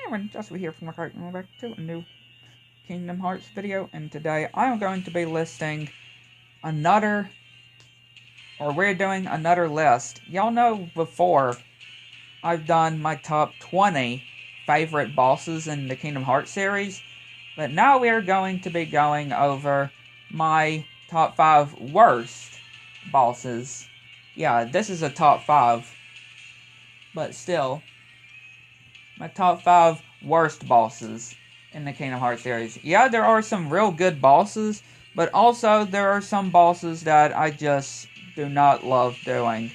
everyone, Joshua here from the and welcome back to a new Kingdom Hearts video, and today I am going to be listing we're doing another list. Y'all know before, I've done my top 20 favorite bosses in the Kingdom Hearts series, but now we are going to be going over my top 5 worst bosses. Yeah, this is a top 5, but still, my top 5 worst bosses in the Kingdom Hearts series. Yeah, there are some real good bosses, but also there are some bosses that I just do not love doing.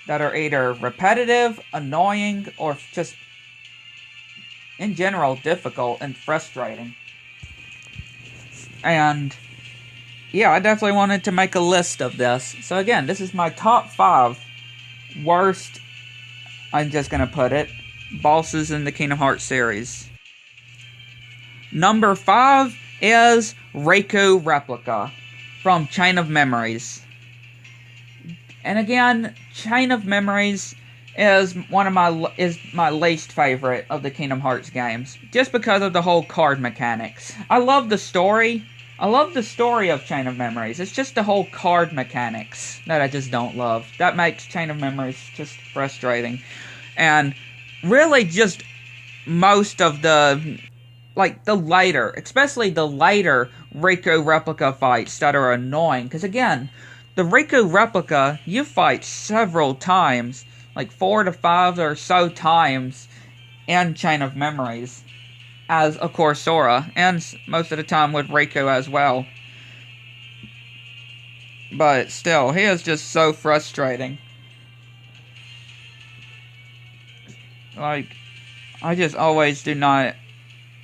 That are either repetitive, annoying, or just, in general, difficult and frustrating. And, yeah, I definitely wanted to make a list of this. So again, this is my top 5 worst, I'm just gonna put it, bosses in the Kingdom Hearts series. Number 5 is Riku Replica from Chain of Memories. And again, Chain of Memories is my least favorite of the Kingdom Hearts games, just because of the whole card mechanics. I love the story. I love the story of Chain of Memories. It's just the whole card mechanics that I just don't love. That makes Chain of Memories just frustrating. And really just most of the, especially the later Riku Replica fights that are annoying. Because again, the Riku Replica, you fight several times, like 4 to 5 or so times in Chain of Memories. As, of course, Sora, and most of the time with Riku as well. But still, he is just so frustrating. Like, I just always do not...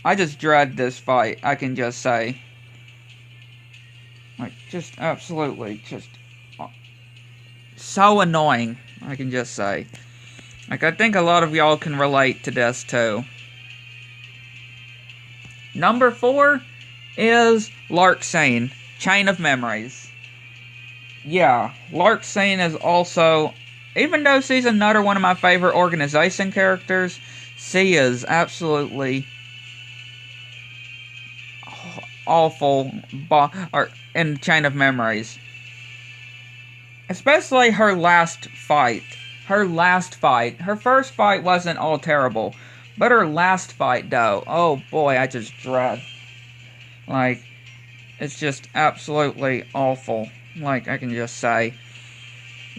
I just dread this fight, I can just say. Like, just absolutely, just... so annoying, I can just say. Like, I think a lot of y'all can relate to this, too. Number 4 is Larxene, Chain of Memories. Yeah, Larxene is also... Even though she's another one of my favorite organization characters, she is absolutely awful in Chain of Memories. Especially her last fight. Her first fight wasn't all terrible. But her last fight, though, oh boy, I just dread. Like, it's just absolutely awful. Like, I can just say.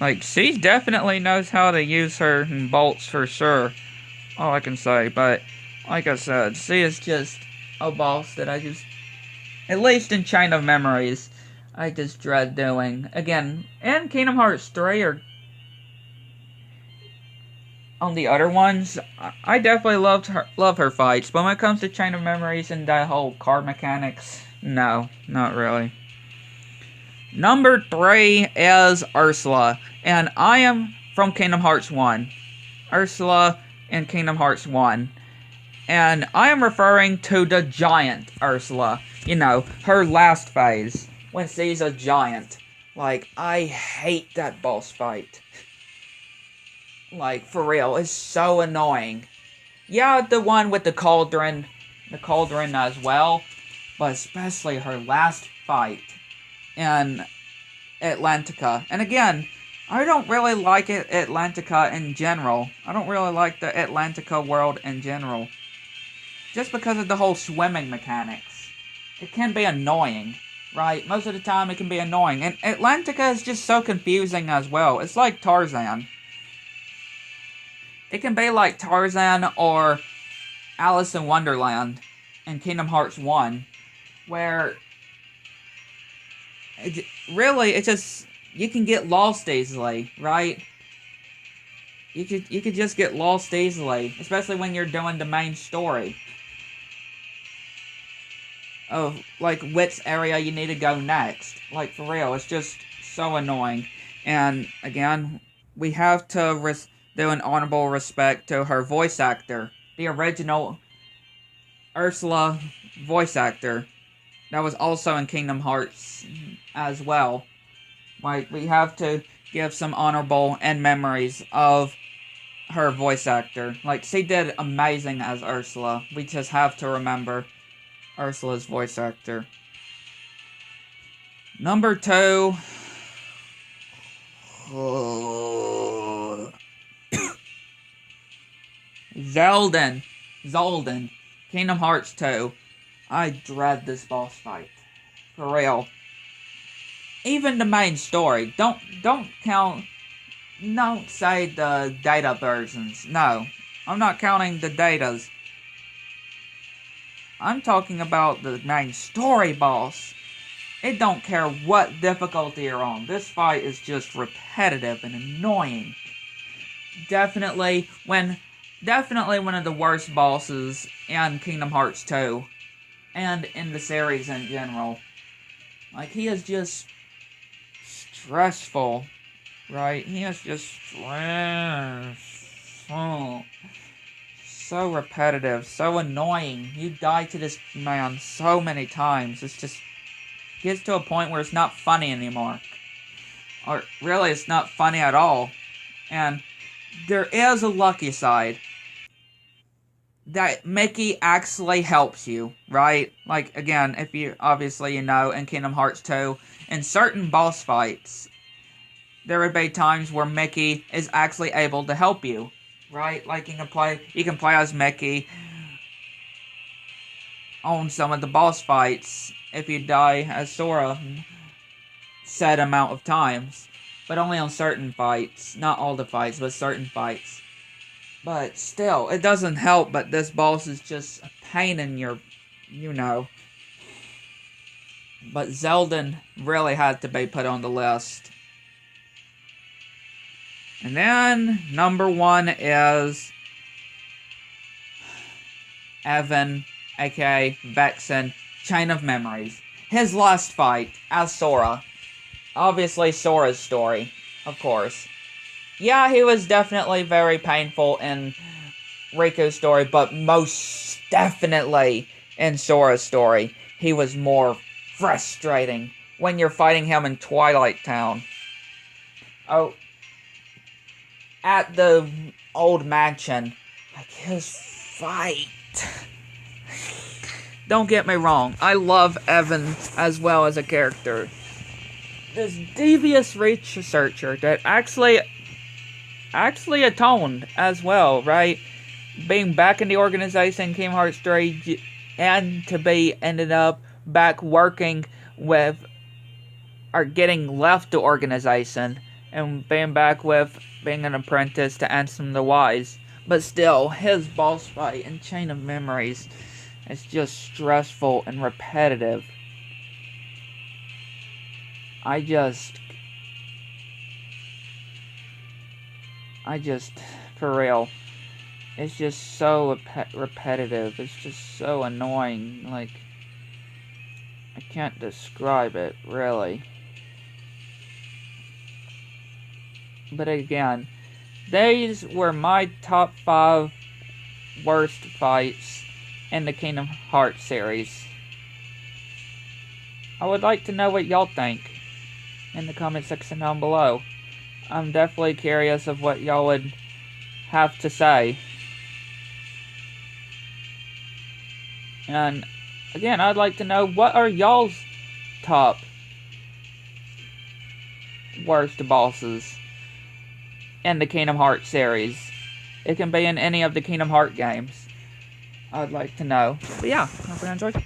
Like, she definitely knows how to use her bolts for sure. All I can say. But, like I said, she is just a boss that I just, at least in Chain of Memories, I just dread doing. Again, in Kingdom Hearts 3, or on the other ones, I definitely love her fights. But when it comes to Chain of Memories and that whole card mechanics, no, not really. Number 3 is Ursula, and I am from Kingdom Hearts 1. Ursula in Kingdom Hearts 1. And I am referring to the giant Ursula. You know, her last phase, when she's a giant. Like, I hate that boss fight. Like, for real, it's so annoying. Yeah, the one with the cauldron as well, but especially her last fight in Atlantica. And again, I don't really like Atlantica in general. I don't really like the Atlantica world in general. Just because of the whole swimming mechanics. It can be annoying, right? Most of the time it can be annoying. And Atlantica is just so confusing as well. It's like Tarzan. It can be like Tarzan or Alice in Wonderland in Kingdom Hearts 1. Where it's just, you can get lost easily, right? You could just get lost easily, especially when you're doing the main story of, like, which area you need to go next. Like, for real, it's just so annoying. And, again, we have to do an honorable respect to her voice actor. The original Ursula voice actor. That was also in Kingdom Hearts as well. Like, we have to give some honorable and memories of her voice actor. Like, she did amazing as Ursula. We just have to remember Ursula's voice actor. Number 2. Zolden. Kingdom Hearts 2. I dread this boss fight. For real. Even the main story. Don't count. Don't say the data versions. No. I'm not counting the datas. I'm talking about the main story boss. It don't care what difficulty you're on. This fight is just repetitive and annoying. Definitely one of the worst bosses in Kingdom Hearts 2. And in the series in general. Like, he is just stressful. Right? He is just stressful. So repetitive. So annoying. You die to this man so many times. It's just gets to a point where it's not funny anymore. Or really, it's not funny at all. And there is a lucky side. That Mickey actually helps you, right? Like, again, if you, obviously you know, in Kingdom Hearts 2, in certain boss fights, there would be times where Mickey is actually able to help you, right? Like, you can play as Mickey on some of the boss fights if you die as Sora set amount of times. But only on certain fights. Not all the fights, but certain fights. But still, it doesn't help, but this boss is just a pain in your, you know. But Zelda really had to be put on the list. And then, number 1 is Evan, aka Vexen, Chain of Memories. His last fight as Sora. Obviously, Sora's story, of course. Yeah, he was definitely very painful in Riku's story, but most definitely in Sora's story, he was more frustrating when you're fighting him in Twilight Town. Oh, at the old mansion, like his fight. Don't get me wrong, I love Evan as well as a character. This devious researcher that actually atoned as well, right? Being back in the organization, Kingdom Hearts 3, and to be ended up back working with, or getting left the organization, and being back with being an apprentice to Ansem the Wise. But still, his boss fight in Chain of Memories is just stressful and repetitive. I just, for real, it's just so repetitive, it's just so annoying, like, I can't describe it, really. But again, these were my top 5 worst fights in the Kingdom Hearts series. I would like to know what y'all think in the comment section down below. I'm definitely curious of what y'all would have to say. And again, I'd like to know, what are y'all's top worst bosses in the Kingdom Hearts series? It can be in any of the Kingdom Hearts games. I'd like to know. But yeah, hope you enjoyed.